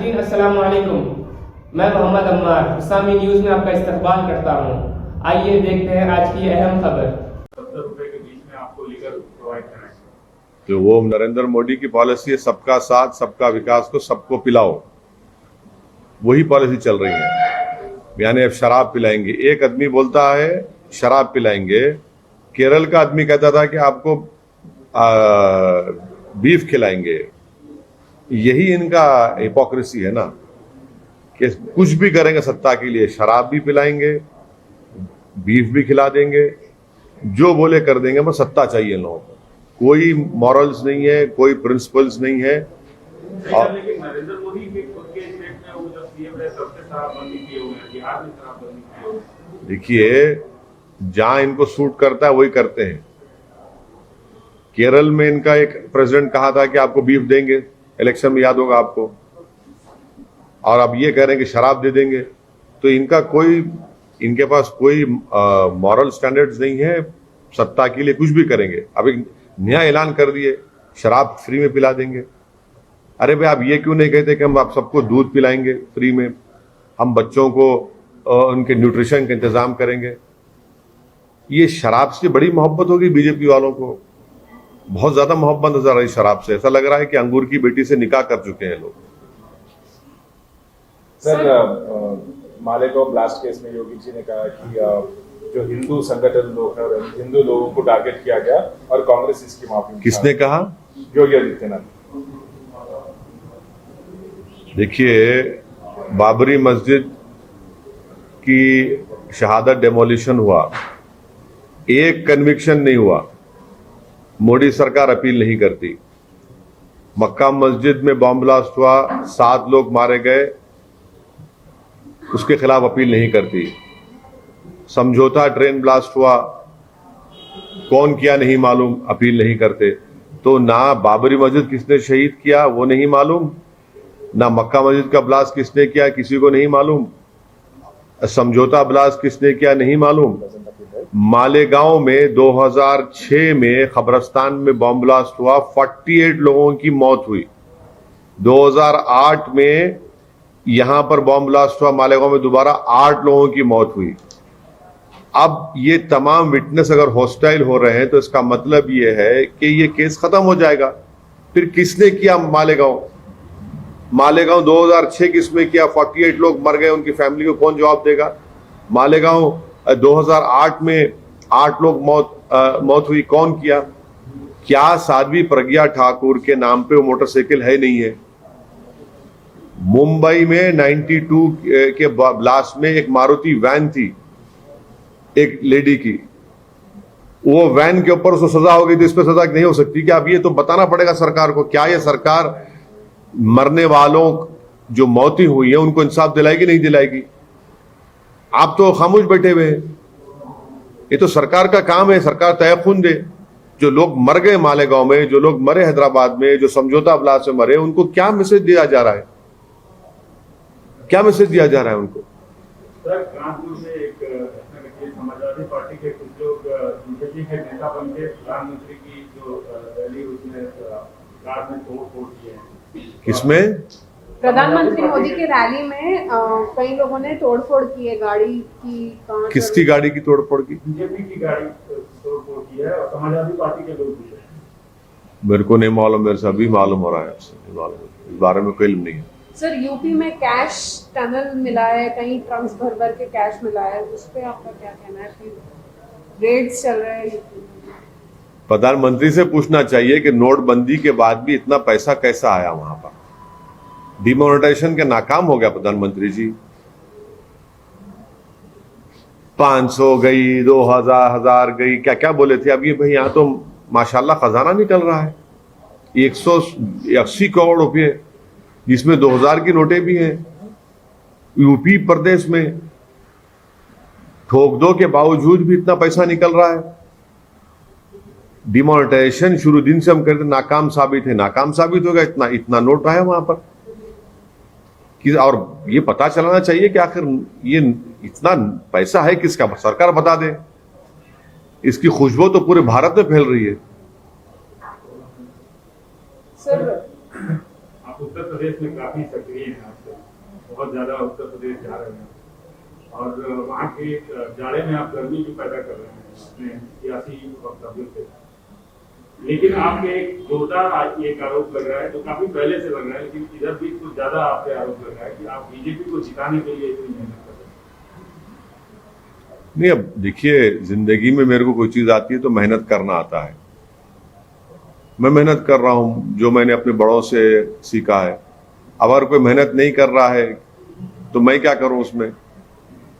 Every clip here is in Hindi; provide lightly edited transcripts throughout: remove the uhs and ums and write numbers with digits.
नाज़रीन अस्सलाम वालेकुम। मैं मोहम्मद अम्मार इस्लामी न्यूज़ में आपका इस्तकबाल करता हूँ। आइए देखते हैं आज की अहम खबर। 70 रुपए के बीच में आपको लीगर प्रोवाइड कराएंगे। तो वो नरेंद्र मोदी की पॉलिसी है, सबका साथ सबका विकास को सबको पिलाओ, वही पॉलिसी चल रही है। यानी अब शराब पिलाएंगे। एक आदमी बोलता है शराब पिलाएंगे, केरल का आदमी कहता था कि आपको बीफ खिलाएंगे। यही इनका हिपोक्रेसी है ना, कि कुछ भी करेंगे सत्ता के लिए, शराब भी पिलाएंगे, बीफ भी खिला देंगे, जो बोले कर देंगे, बस सत्ता चाहिए इन लोगों को। कोई मॉरल्स नहीं है, कोई प्रिंसिपल्स नहीं है। लेकिन नरेंद्र मोदी के खुद के स्टेट में वो जब सीएम रहे तब से शराबबंदी किए हुए हैं, बिहार में शराबबंदी किए हुए हैं। देखिए, जहां इनको सूट करता है वही करते हैं। केरल में इनका एक प्रेसिडेंट कहा था कि आपको बीफ देंगे, इलेक्शन में याद होगा आपको, और अब ये कह रहे हैं कि शराब दे देंगे। तो इनके पास कोई मॉरल स्टैंडर्ड्स नहीं है, सत्ता के लिए कुछ भी करेंगे। अब एक नया ऐलान कर दिए, शराब फ्री में पिला देंगे। अरे भाई, आप ये क्यों नहीं कहते कि हम आप सबको दूध पिलाएंगे फ्री में, हम बच्चों को उनके न्यूट्रिशन का इंतजाम करेंगे। ये शराब से बड़ी मोहब्बत होगी बीजेपी वालों को, बहुत ज्यादा मोहब्बत नजर आ रही शराब से। ऐसा लग रहा है कि अंगूर की बेटी से निकाह कर चुके हैं लोग। सर, मालेगांव ब्लास्ट केस में योगी जी ने कहा कि जो हिंदू संगठन लोग हैं और हिंदू लोगों को टारगेट किया गया और कांग्रेस इसकी माफी। किसने कहा? योगी आदित्यनाथ। देखिए, बाबरी मस्जिद की शहादत डेमोलिशन हुआ, एक कन्विक्शन नहीं हुआ, मोदी सरकार अपील नहीं करती। मक्का मस्जिद में बॉम्ब ब्लास्ट हुआ, 7 लोग मारे गए, उसके खिलाफ अपील नहीं करती। समझौता ट्रेन ब्लास्ट हुआ, कौन किया नहीं मालूम, अपील नहीं करते। तो ना बाबरी मस्जिद किसने शहीद किया वो नहीं मालूम, ना मक्का मस्जिद का ब्लास्ट किसने किया किसी को नहीं मालूम, समझौता ब्लास्ट किसने किया नहीं मालूम। मालेगांव में 2006 में खबरस्तान में बॉम्ब ब्लास्ट हुआ, 48 लोगों की मौत हुई। 2008 में यहां पर बॉम्ब ब्लास्ट हुआ मालेगांव में, दोबारा 8 लोगों की मौत हुई। अब ये तमाम विटनेस अगर हॉस्टाइल हो रहे हैं तो इसका मतलब ये है कि ये केस खत्म हो जाएगा। फिर किसने किया मालेगांव 2006 किसमें किया? 48 लोग मर गए, उनकी फैमिली को कौन जवाब देगा? मालेगांव 2008 में 8 लोग मौत हुई, कौन किया? क्या साध्वी प्रज्ञा ठाकुर के नाम पे वो मोटरसाइकिल है नहीं है? मुंबई में 92 के ब्लास्ट में एक मारुति वैन थी, एक लेडी की, वो वैन के ऊपर उसको सजा हो गई, तो इस पर सजा नहीं हो सकती क्या? अब ये तो बताना पड़ेगा सरकार को। क्या ये सरकार मरने वालों जो मौतें हुई है उनको इंसाफ दिलाएगी नहीं दिलाएगी? आप तो खामोश बैठे हुए हैं। ये तो सरकार का काम है, सरकार तयखुन दे। जो लोग मर गए मालेगांव में, जो लोग मरे हैदराबाद में, जो समझौता ब्लास्ट में मरे, उनको क्या मैसेज दिया जा रहा है? क्या मैसेज दिया जा रहा है उनको? सर, कानपुर में एक समाजवादी पार्टी के कुछ लोग बीजेपी के नेता बन के प्रधानमंत्री की जो रैली उसमें कार में तोड़ किए हैं। किसमें? प्रधानमंत्री मोदी की रैली में कई लोगों ने तोड़फोड़ की है, गाड़ी की। किसकी गाड़ी की तोड़फोड़ की? बीजेपी की गाड़ी तोड़फोड़ की है और समाजवादी पार्टी के लोग भी है। मेरे को नहीं मालूम, मेरे से अभी मालूम हो रहा है, इस बारे में कोई इल्म नहीं है। सर, यूपी में कैश टनल मिला है, कहीं ट्रंक्स भर भर के कैश मिला है, उस पे आपका क्या कहना है? रेड्स चल रहे हैं। प्रधानमंत्री से पूछना चाहिए कि नोटबंदी के बाद भी इतना पैसा कैसा आया वहां पर। डिमोनेटाइजेशन के नाकाम हो गया प्रधानमंत्री जी। 500 गई, 2000 1000 गई, क्या क्या बोले थे। अब ये भाई यहाँ तो माशाल्लाह खजाना निकल रहा है, 180 करोड़ रुपए, जिसमें 2000 की नोटें भी हैं। यूपी प्रदेश में ठोक दो के बावजूद भी इतना पैसा निकल रहा है। डिमोनेटाइजेशन शुरू दिन से हम करते नाकाम साबित है, नाकाम साबित हो गया। इतना नोट रहा है वहां पर कि, और ये पता चलाना चाहिए कि आखिर ये इतना पैसा है किसका, सरकार बता दे। इसकी खुशबू तो पूरे भारत में फैल रही है। सर, आप उत्तर प्रदेश में काफी सक्रिय हैं। बहुत ज्यादा उत्तर प्रदेश जा रहे हैं और वहाँ के जाड़े में आप गर्मी भी पैदा कर रहे हैं अपने सियासी वक्तव्यों से। लेकिन आपके एक जोरदार एक आरोप लग रहा है जो काफी पहले से लग रहा है, लेकिन इधर भी कुछ ज्यादा आपके आरोप लग रहा है कि आप बीजेपी को जिताने के लिए इतनी मेहनत कर रहे हैं। नहीं, अब देखिए, जिंदगी में मेरे को कोई चीज आती है तो मेहनत करना आता है। मैं मेहनत कर रहा हूं जो मैंने अपने बड़ों से सीखा है। अगर कोई मेहनत नहीं कर रहा है तो मैं क्या करूं उसमें।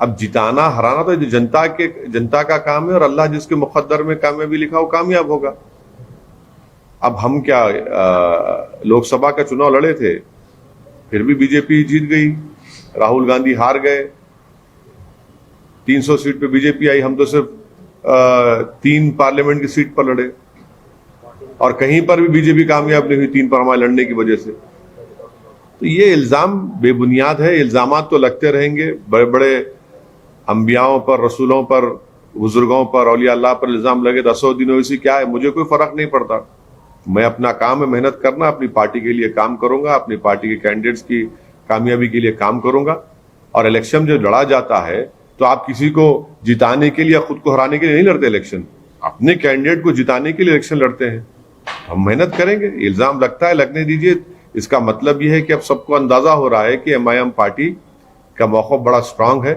अब जिताना हराना तो जनता का काम है और अल्लाह जिसके मुकद्दर में कामयाबी लिखा वो कामयाब होगा। अब हम क्या लोकसभा का चुनाव लड़े थे, फिर भी बीजेपी जीत गई, राहुल गांधी हार गए, 300 सीट पे बीजेपी आई, हम तो सिर्फ 3 पार्लियामेंट की सीट पर लड़े और कहीं पर भी बीजेपी कामयाब नहीं हुई 3 पर हमारे लड़ने की वजह से। तो ये इल्जाम बेबुनियाद है। इल्जामात तो लगते रहेंगे, बड़े बड़े अंबियाओं पर, रसूलों पर, बुजुर्गों पर, औलिया अल्लाह पर इल्जाम लगे 10 दिनों से क्या है, मुझे कोई फर्क नहीं पड़ता। मैं अपना काम है मेहनत करना, अपनी पार्टी के लिए काम करूंगा, अपनी पार्टी के कैंडिडेट्स की कामयाबी के लिए काम करूंगा। और इलेक्शन जो लड़ा जाता है तो आप किसी को जिताने के लिए या खुद को हराने के लिए नहीं लड़ते इलेक्शन, अपने कैंडिडेट को जिताने के लिए इलेक्शन लड़ते हैं। हम मेहनत करेंगे, इल्जाम लगता है लगने दीजिए। इसका मतलब यह है कि अब सबको अंदाजा हो रहा है कि एमआईएम पार्टी का मौक़िफ़ बड़ा स्ट्रांग है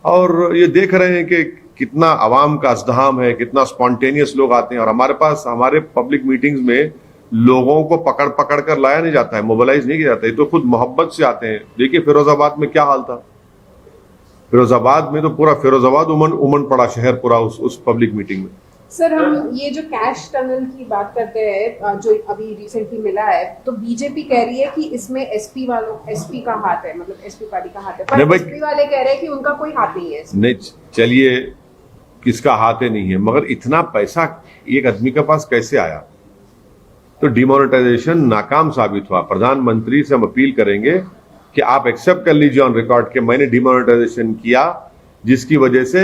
और ये देख रहे हैं कि कितना आवाम का अज़्दहाम है, कितना स्पॉन्टेनियस लोग आते हैं। और हमारे पास हमारे पब्लिक मीटिंग्स में लोगों को पकड़ पकड़ कर लाया नहीं जाता है, मोबिलाइज नहीं किया जाता है, तो खुद मोहब्बत से आते हैं। देखिए फिरोजाबाद में क्या हाल था, फिरोजाबाद में तो पूरा फिरोजाबाद उमन पड़ा शहर पूरा उस पब्लिक मीटिंग में। सर, हम ये जो कैश टनल की बात करते हैं जो अभी रिसेंटली मिला है, तो बीजेपी कह रही है कि इसमें एसपी का हाथ है, मतलब एसपी पार्टी का हाथ है, पर एसपी वाले कह रहे हैं कि उनका कोई हाथ नहीं है। नहीं, चलिए किसका हाथ है नहीं है, मगर इतना पैसा एक आदमी के पास कैसे आया? तो डिमोनेटाइजेशन नाकाम साबित हुआ। प्रधानमंत्री से हम अपील करेंगे कि आप एक्सेप्ट कर लीजिए ऑन रिकॉर्ड कि मैंने डिमोनेटाइजेशन किया, जिसकी वजह से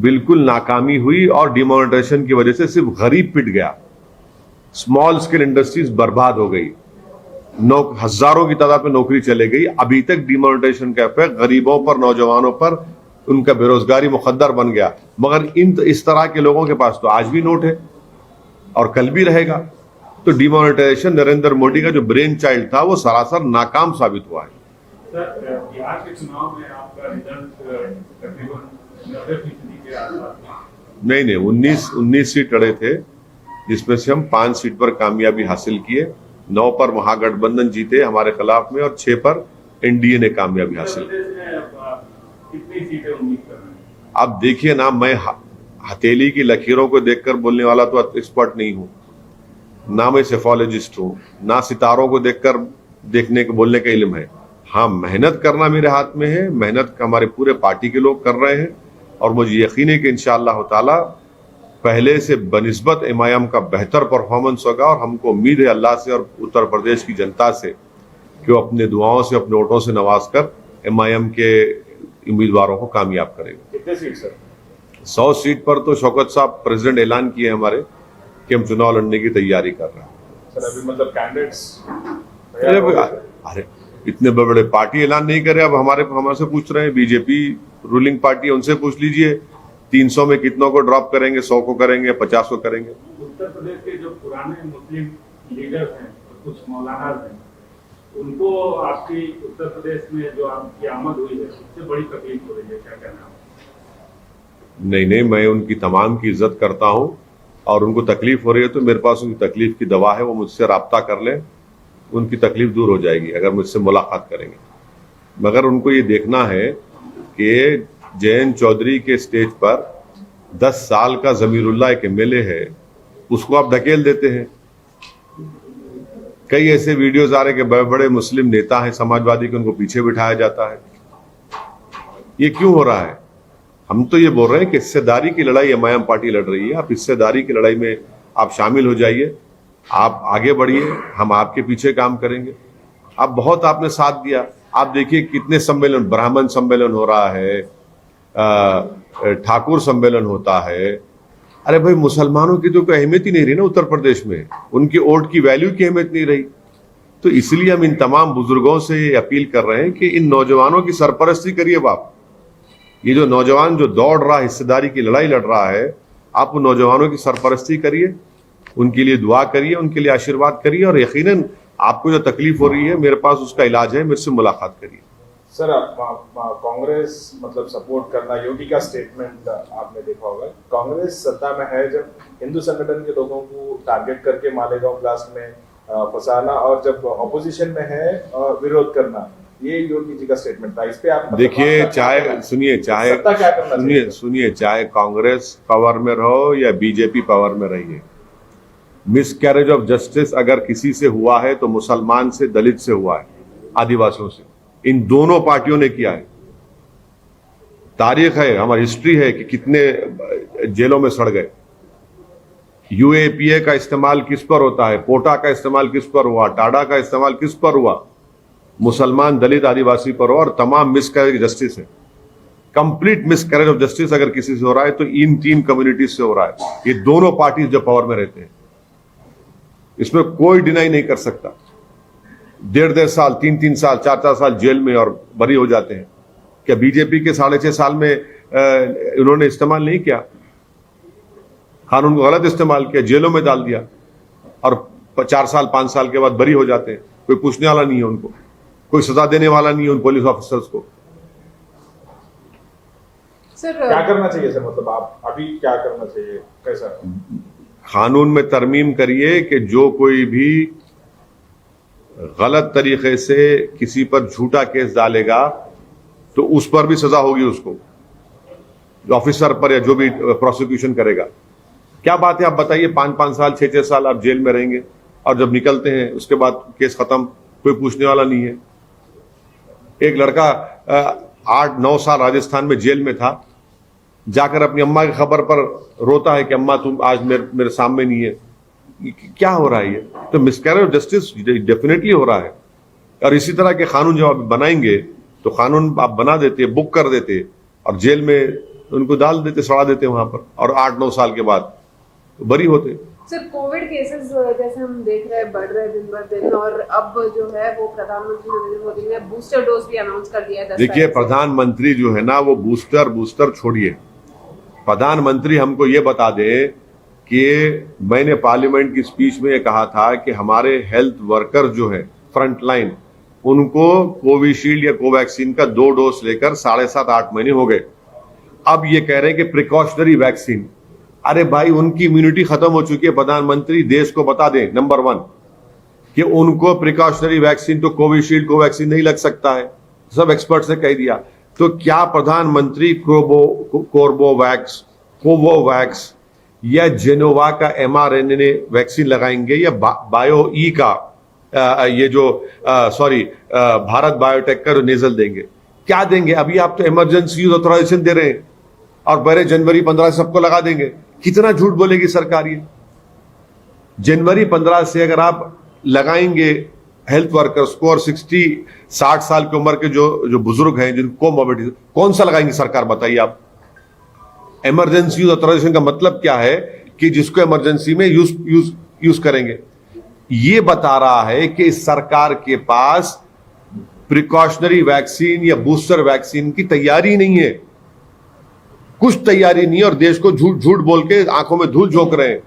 बिल्कुल नाकामी हुई और डिमोनेटाइजेशन की वजह से सिर्फ गरीब पिट गया, स्मॉल स्केल इंडस्ट्रीज बर्बाद हो गई, हजारों की तादाद में नौकरी चले गई। अभी तक डिमोनेटाइजेशन का इफेक्ट गरीबों पर, नौजवानों पर, उनका बेरोजगारी मुकद्दर बन गया। मगर इस तरह के लोगों के पास तो आज भी नोट है और कल भी रहेगा। तो डिमोनेटाइजेशन नरेंद्र मोदी का जो ब्रेन चाइल्ड था वो सरासर नाकाम साबित हुआ है। सर, बिहार के चुनाव में आपका रिजल्ट तकरीबन 90% के आसपास। नहीं, 19 सीट लड़े थे, जिसमें से हम 5 सीट पर कामयाबी हासिल किए, 9 पर महागठबंधन जीते हमारे खिलाफ में और 6 पर एनडीए ने कामयाबी हासिल की। कितनी सीटें उम्मीद कर रहे हैं? अब देखिए ना, मैं हथेली की लकीरों को देखकर बोलने वाला तो एक्सपर्ट नहीं हूं, ना मैं सेफोलॉजिस्ट हूं, ना सितारों को देखकर बोलने का इल्म है। हाँ, मेहनत करना मेरे हाथ में है, मेहनत हमारे पूरे पार्टी के लोग कर रहे हैं और मुझे यकीन है कि इंशाअल्लाह ताला पहले से बनिस्बत एमआईएम का बेहतर परफॉर्मेंस होगा। और हमको उम्मीद है अल्लाह से और उत्तर प्रदेश की जनता से कि वो अपने दुआओं से, अपने वोटों से नवाज कर एमआईएम के उम्मीदवारों को कामयाब करेगा। कितने सीट सर? 100 सीट पर तो शौकत साहब प्रेसिडेंट ऐलान किए हमारे कि हम चुनाव लड़ने की तैयारी कर रहे हैं। सर अभी मतलब कैंडिडेट्स अरे इतने बड़े पार्टी ऐलान नहीं करे, अब हमारे से पूछ रहे हैं। बीजेपी रूलिंग पार्टी है, उनसे पूछ लीजिए 300 में कितनों को ड्रॉप करेंगे, 100 को करेंगे, 50 को करेंगे। उत्तर प्रदेश के जो पुराने मुस्लिम लीडर्स हैं, कुछ मौलाना हैं, उनको आपकी उत्तर प्रदेश में जो आपकी आमद हुई है उससे बड़ी तकलीफ हो रही है, क्या कहना है? नहीं, मैं उनकी तमाम की इज्जत करता हूं और उनको तकलीफ हो रही है तो मेरे पास उनकी तकलीफ की दवा है, वो मुझसे राब्ता कर लें, उनकी तकलीफ दूर हो जाएगी अगर मुझसे मुलाकात करेंगे। मगर उनको ये देखना है कि जयंत चौधरी के स्टेज पर 10 साल का जमीरुल्लाह एक एमएलए है, उसको आप ढकेल देते हैं। कई ऐसे वीडियोस आ रहे हैं कि बड़े बड़े मुस्लिम नेता हैं समाजवादी के, उनको पीछे बिठाया जाता है। ये क्यों हो रहा है? हम तो ये बोल रहे हैं कि हिस्सेदारी की लड़ाई एमआईएम पार्टी लड़ रही है। आप हिस्सेदारी की लड़ाई में आप शामिल हो जाइए, आप आगे बढ़िए, हम आपके पीछे काम करेंगे। आप बहुत आपने साथ दिया, आप देखिए कितने सम्मेलन, ब्राह्मण सम्मेलन हो रहा है, ठाकुर सम्मेलन होता है। अरे भाई, मुसलमानों की तो कोई अहमियत ही नहीं रही ना उत्तर प्रदेश में, उनकी वोट की वैल्यू की अहमियत नहीं रही। तो इसलिए हम इन तमाम बुजुर्गों से अपील कर रहे हैं कि इन नौजवानों की सरपरस्ती करिए बाप। ये जो नौजवान जो दौड़ रहा है, हिस्सेदारी की लड़ाई लड़ रहा है, आप उन नौजवानों की सरपरस्ती करिए, उनके लिए दुआ करिए, उनके लिए आशीर्वाद करिए, और यकीनन आपको जो तकलीफ हो रही है मेरे पास उसका इलाज है, मेरे से मुलाकात करिए। सर, कांग्रेस मतलब सपोर्ट करना, योगी का स्टेटमेंट आपने देखा होगा, कांग्रेस सत्ता में है जब हिंदू संगठन के लोगों को टारगेट करके मालेगांव ब्लास्ट में फंसाना, और जब ऑपोजिशन में है विरोध करना, ये योगी जी का स्टेटमेंट था। इस पे आप देखिए, चाहे सुनिए, चाहे सत्ता क्या करना चाहिए? सुनिए, चाहे कांग्रेस पावर में रहो या बीजेपी पावर में रही है, मिसकैरेज ऑफ जस्टिस अगर किसी से हुआ है तो मुसलमान से, दलित से हुआ है, आदिवासियों से। इन दोनों पार्टियों ने किया है। तारीख है, हमारी हिस्ट्री है कि कितने जेलों में सड़ गए। यूएपीए का इस्तेमाल किस पर होता है, पोटा का इस्तेमाल किस पर हुआ, टाडा का इस्तेमाल किस पर हुआ, मुसलमान, दलित, आदिवासी पर हुआ, और तमाम मिसकैरेज जस्टिस है। कंप्लीट मिसकैरेज ऑफ जस्टिस अगर किसी से हो रहा है तो इन 3 कम्युनिटीज से हो रहा है। ये दोनों पार्टीज जो पावर में रहते हैं, इसमें कोई डिनाई नहीं कर सकता। 1.5 साल, 3-3 साल, 4-4 साल जेल में और बरी हो जाते हैं। क्या बीजेपी के 6.5 साल में इन्होंने इस्तेमाल नहीं किया? कानून को गलत इस्तेमाल किया, जेलों में डाल दिया, और 4 साल 5 साल के बाद बरी हो जाते हैं। कोई पूछने वाला नहीं है उनको, कोई सजा देने वाला नहीं है उन पुलिस ऑफिसर्स को। सर, क्या करना चाहिए सर, मतलब आप अभी क्या करना चाहिए, कैसा? कानून में तरमीम करिए कि जो कोई भी गलत तरीके से किसी पर झूठा केस डालेगा तो उस पर भी सजा होगी, उसको, ऑफिसर पर या जो भी प्रोसिक्यूशन करेगा। क्या बात है, आप बताइए, 5-5 साल, 6-6 साल आप जेल में रहेंगे, और जब निकलते हैं उसके बाद केस खत्म, कोई पूछने वाला नहीं है। एक लड़का 8-9 साल राजस्थान में जेल में था, जाकर अपनी अम्मा की खबर पर रोता है कि अम्मा तुम आज मेरे सामने नहीं है। क्या हो रहा है ये? तो मिसकैरेज ऑफ जस्टिस डेफिनेटली हो रहा है। और इसी तरह के कानून जब आप बनाएंगे तो कानून आप बना देते, बुक कर देते, और जेल में उनको डाल देते, सड़ा देते वहां पर, और 8-9 साल के बाद तो बरी होते। सर, कोविड केसेस जैसे हम देख रहे हैं बढ़ रहे दिन ब दिन, और अब जो है वो प्रधानमंत्री नरेंद्र मोदी ने बूस्टर डोज भी अनाउंस कर दिया है। देखिए, प्रधानमंत्री जो है ना, वो बूस्टर छोड़िए, प्रधानमंत्री हमको ये बता दे कि मैंने पार्लियामेंट की स्पीच में ये कहा था कि हमारे हेल्थ वर्कर जो है फ्रंट लाइन, उनको कोविशील्ड या कोवैक्सीन का 2 डोज लेकर 7.5-8 महीने हो गए। अब ये कह रहे हैं कि प्रिकॉशनरी वैक्सीन। अरे भाई, उनकी इम्यूनिटी खत्म हो चुकी है। प्रधानमंत्री देश को बता दें, नंबर 1, कि उनको प्रिकॉशनरी वैक्सीन तो कोविशील्ड कोवैक्सीन नहीं लग सकता है, सब एक्सपर्ट से कह दिया। तो क्या प्रधानमंत्री कोवोवैक्स या जेनोवा का mRNA वैक्सीन लगाएंगे, या बायो ई का ये जो भारत बायोटेक का जो नेजल देंगे? क्या देंगे? अभी आप तो इमरजेंसी यूज ऑथराइजेशन दे रहे हैं और पहले जनवरी 15 से सबको लगा देंगे। कितना झूठ बोलेगी सरकार ये? जनवरी 15 से अगर आप लगाएंगे हेल्थ वर्कर्स को, और 60 साल की उम्र के जो बुजुर्ग हैं जिनको कोमोर्बिडिटी, कौन सा लगाएंगे सरकार, बताइए आप? इमरजेंसी यूज ऑथराइजेशन का मतलब क्या है? कि जिसको इमरजेंसी में यूज करेंगे। ये बता रहा है कि इस सरकार के पास प्रिकॉशनरी वैक्सीन या बूस्टर वैक्सीन की तैयारी नहीं है, कुछ तैयारी नहीं है, और देश को झूठ बोल के आंखों में धूल झोंक रहे हैं।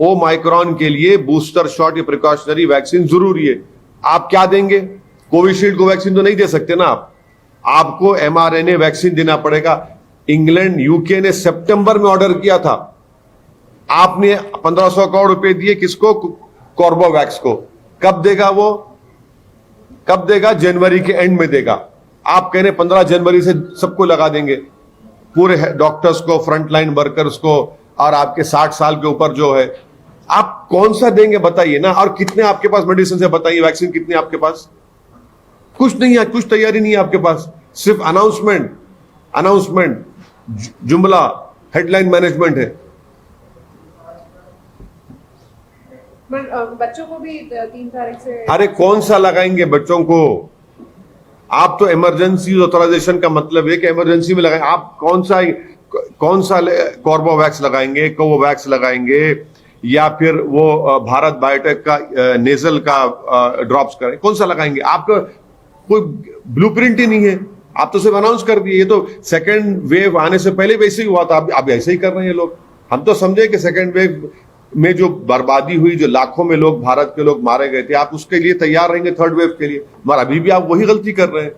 ओमाइक्रॉन के लिए बूस्टर शॉट या प्रिकॉशनरी वैक्सीन जरूरी है। आप क्या देंगे? कोविशील्ड को वैक्सीन तो नहीं दे सकते ना आप, आपको mRNA वैक्सीन देना पड़ेगा। इंग्लैंड, यूके ने सितंबर में ऑर्डर किया था, आपने 1500 करोड़ रुपए दिए किसको? कॉर्बोवैक्स को। कब देगा वो? कब देगा? जनवरी के एंड में देगा। आप कह रहे 15 जनवरी से सबको लगा देंगे, पूरे डॉक्टर्स को, फ्रंटलाइन वर्कर्स को, और आपके 60 साल के ऊपर जो है। आप कौन सा देंगे बताइए ना? और कितने आपके पास मेडिसिन है बताइए, वैक्सीन कितने आपके पास? कुछ नहीं है, कुछ तैयारी नहीं है आपके पास, सिर्फ अनाउंसमेंट, जुमला, हेडलाइन मैनेजमेंट है। बच्चों को भी 3 तारीख से। अरे कौन सा लगाएंगे बच्चों को? आप तो इमरजेंसी ऑथराइजेशन का मतलब है कि इमरजेंसी में लगाएंगे। आप कौन सा कॉर्बोवैक्स लगाएंगे, कोवोवैक्स लगाएंगे, या फिर वो भारत बायोटेक का नेजल का ड्रॉप्स करें, कौन सा लगाएंगे? आपका कोई ब्लूप्रिंट ही नहीं है, आप तो सिर्फ अनाउंस कर दिए। ये तो सेकेंड वेव आने से पहले वैसे ही हुआ था, अब ऐसे ही कर रहे हैं लोग। हम तो समझे कि सेकेंड वेव में जो बर्बादी हुई, जो लाखों में लोग, भारत के लोग मारे गए थे, आप उसके लिए तैयार रहेंगे थर्ड वेव के लिए, मगर अभी भी आप वही गलती कर रहे हैं।